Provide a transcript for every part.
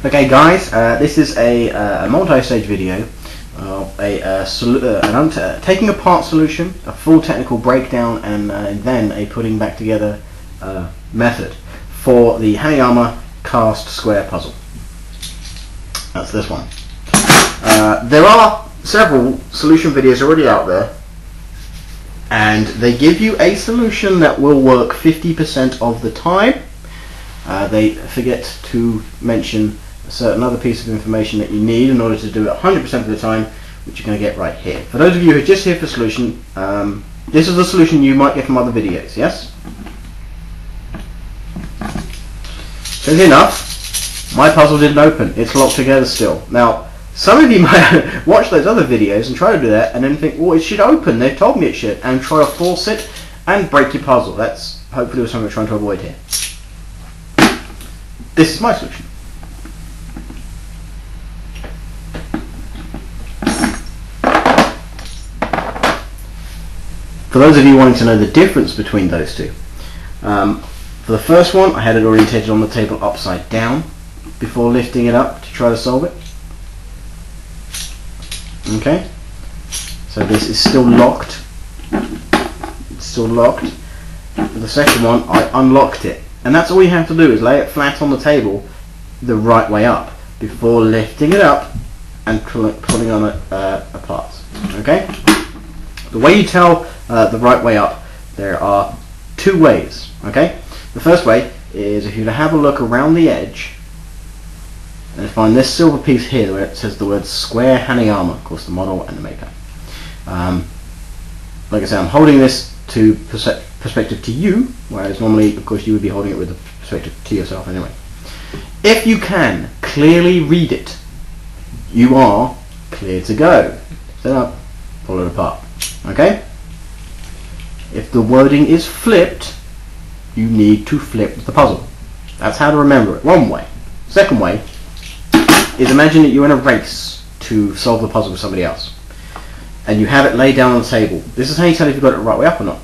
Okay guys, this is a multi-stage video of taking apart solution, a full technical breakdown, and then a putting back together method for the Hanayama Square puzzle. That's this one. There are several solution videos already out there, and they give you a solution that will work 50% of the time. They forget to mention a certain other piece of information that you need in order to do it 100% of the time, which you're going to get right here. For those of you who are just here for solution, this is the solution you might get from other videos, yes? Strangely enough, my puzzle didn't open. It's locked together still. Now, some of you might watch those other videos and try to do that and then think, well, it should open. They've told me it should, and try to force it and break your puzzle. That's hopefully something we're trying to avoid here. This is my solution. For those of you wanting to know the difference between those two, for the first one I had it orientated on the table upside down before lifting it up to try to solve it. Okay, so this is still locked. It's still locked. For the second one I unlocked it, and that's all you have to do is lay it flat on the table the right way up before lifting it up and pulling on it apart. Okay, the way you tell the right way up, there are two ways. Okay, the first way is if you have a look around the edge and find this silver piece here where it says the word Square Hanayama, of course the model and the maker. Like I say, I'm holding this to perspective to you, whereas normally of course you would be holding it with the perspective to yourself anyway. If you can clearly read it, you are clear to go. Set up, pull it apart. Okay? If the wording is flipped, you need to flip the puzzle. That's how to remember it. One way. Second way is imagine that you're in a race to solve the puzzle with somebody else, and you have it laid down on the table. This is how you tell if you've got it the right way up or not.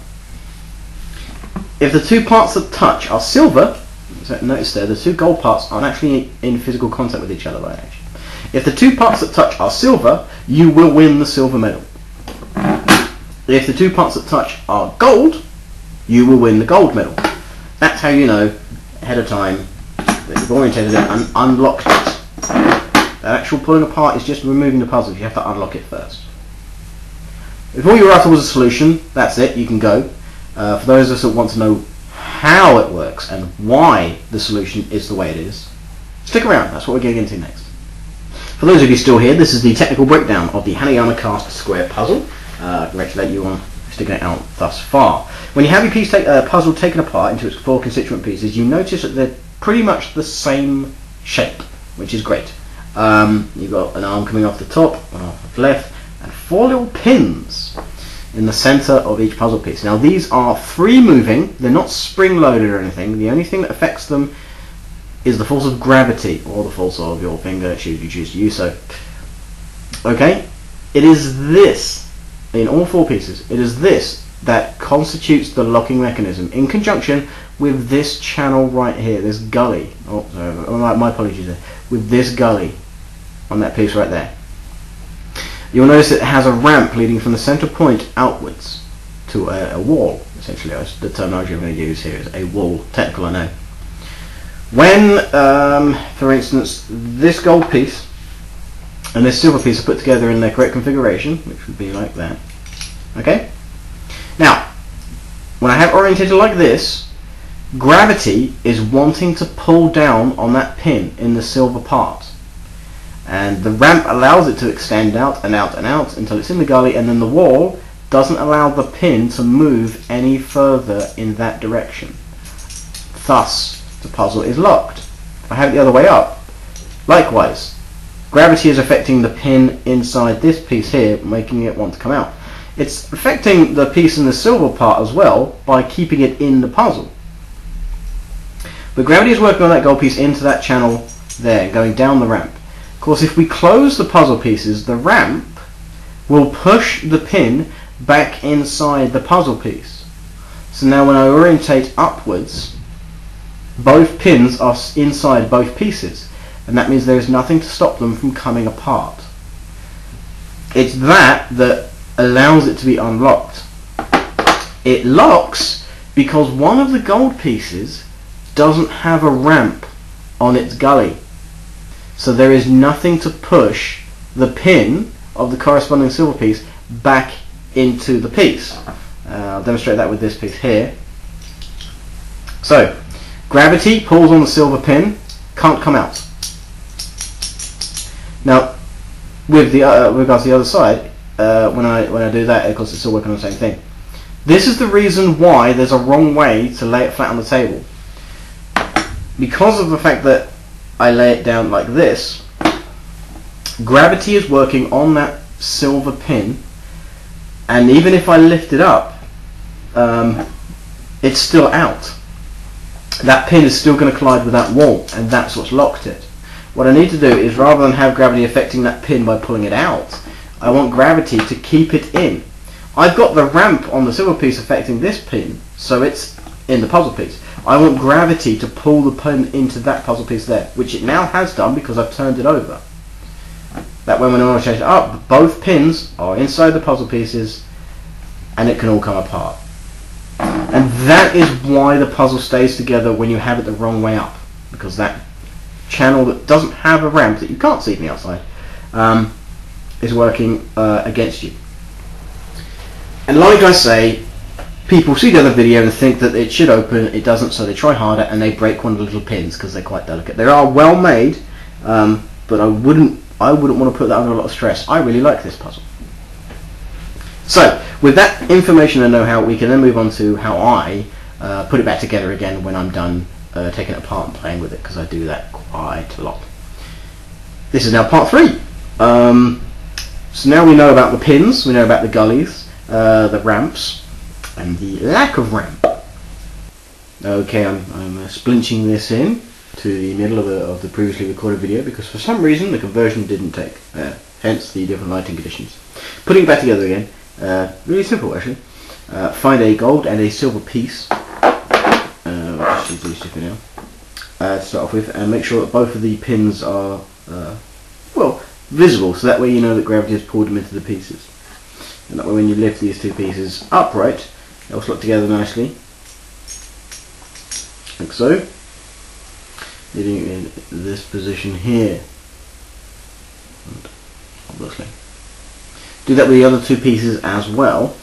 If the two parts that touch are silver, so notice there, the two gold parts aren't actually in physical contact with each other by edge. If the two parts that touch are silver, you will win the silver medal. If the two parts that touch are gold, you will win the gold medal. That's how you know ahead of time that you've orientated it and unlocked it. The actual pulling apart is just removing the puzzle. You have to unlock it first. If all you're after was a solution, that's it, you can go. For those of us that want to know how it works and why the solution is the way it is, stick around, that's what we're getting into next. For those of you still here, this is the technical breakdown of the Hanayama Square puzzle. Congratulate you on sticking it out thus far. When you have your puzzle taken apart into its four constituent pieces, you notice that they're pretty much the same shape, which is great. You've got an arm coming off the top, one off the left, and four little pins in the center of each puzzle piece. Now these are free moving, they're not spring loaded or anything. The only thing that affects them is the force of gravity, or the force of your finger, should you choose to use so. Okay, it is this, in all four pieces, it is this that constitutes the locking mechanism in conjunction with this channel right here, this gully. Oh, sorry, my apologies there. With this gully on that piece right there. You'll notice it has a ramp leading from the center point outwards to a wall, essentially. The terminology I'm going to use here is a wall. Technical, I know. When, for instance, this gold piece and this silver piece are put together in their correct configuration, which would be like that. Okay? Now, when I have orientated like this, gravity is wanting to pull down on that pin in the silver part. And the ramp allows it to extend out and out and out until it's in the gully, and then the wall doesn't allow the pin to move any further in that direction. Thus, the puzzle is locked. If I have it the other way up, likewise, gravity is affecting the pin inside this piece here, making it want to come out. It's affecting the piece in the silver part as well by keeping it in the puzzle. But gravity is working on that gold piece into that channel there, going down the ramp. Of course, if we close the puzzle pieces, the ramp will push the pin back inside the puzzle piece. So now when I orientate upwards, both pins are inside both pieces. and that means there is nothing to stop them from coming apart. It's that allows it to be unlocked. It locks because one of the gold pieces doesn't have a ramp on its gully, so there is nothing to push the pin of the corresponding silver piece back into the piece. I'll demonstrate that with this piece here. So, gravity pulls on the silver pin, can't come out. Now, with regards to the other side, when I do that, of course, it's still working on the same thing. This is the reason why there's a wrong way to lay it flat on the table. Because of the fact that I lay it down like this, gravity is working on that silver pin, and even if I lift it up, it's still out. That pin is still going to collide with that wall, and that's what's locked it. What I need to do is, rather than have gravity affecting that pin by pulling it out, I want gravity to keep it in. I've got the ramp on the silver piece affecting this pin, so it's in the puzzle piece. I want gravity to pull the pin into that puzzle piece there, which it now has done because I've turned it over. That way when I want to change it up, both pins are inside the puzzle pieces and it can all come apart. And that is why the puzzle stays together when you have it the wrong way up, because that channel that doesn't have a ramp that you can't see from the outside is working against you. And like I say, people see the other video and think that it should open, it doesn't, so they try harder and they break one of the little pins because they're quite delicate. They are well made, but I wouldn't want to put that under a lot of stress. I really like this puzzle. So, with that information and know-how, we can then move on to how I put it back together again when I'm done taking it apart and playing with it, because I do that quite a lot. This is now part 3. So now we know about the pins, we know about the gullies, the ramps, and the lack of ramp. Okay, I'm splinching this in to the middle of the previously recorded video because for some reason the conversion didn't take, hence the different lighting conditions. Putting it back together again, really simple actually. Find a gold and a silver piece, just use these two for now, to start off with, and make sure that both of the pins are well, visible, so that way you know that gravity has pulled them into the pieces. And that way when you lift these two pieces upright, they'll slot together nicely, like so, leaving it in this position here. And obviously do that with the other two pieces as well.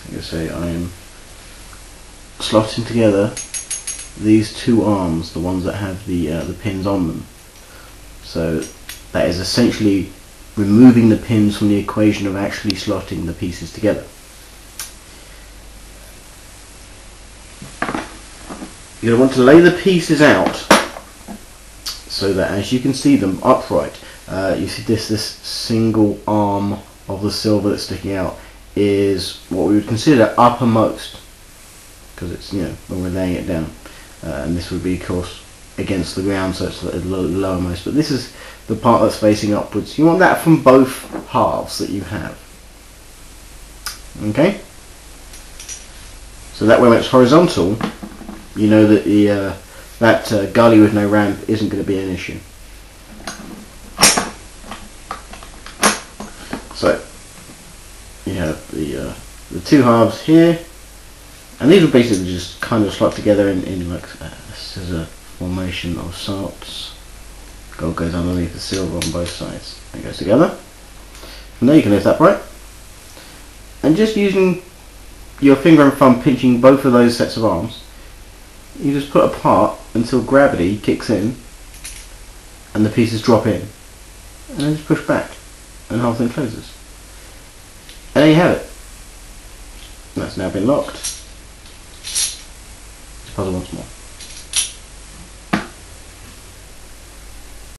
Like I say, I am slotting together these two arms, the ones that have the pins on them. So that is essentially removing the pins from the equation of actually slotting the pieces together. You're going to want to lay the pieces out so that as you can see them upright, you see this single arm of the silver that's sticking out is what we would consider uppermost, because it's, you know, when we're laying it down, and this would be of course against the ground, so it's the lowermost, but this is the part that's facing upwards. You want that from both halves that you have. Okay? So that way when it's horizontal, you know that that gully with no ramp isn't going to be an issue. So you have the two halves here, and these will basically just kind of slot together in like a scissor formation of sorts. Gold goes underneath the silver on both sides. It goes together. From there you can lift upright, and just using your finger and thumb pinching both of those sets of arms, you just put apart until gravity kicks in and the pieces drop in, and then just push back and the whole thing closes. And there you have it. That's now been locked. Let's puzzle once more.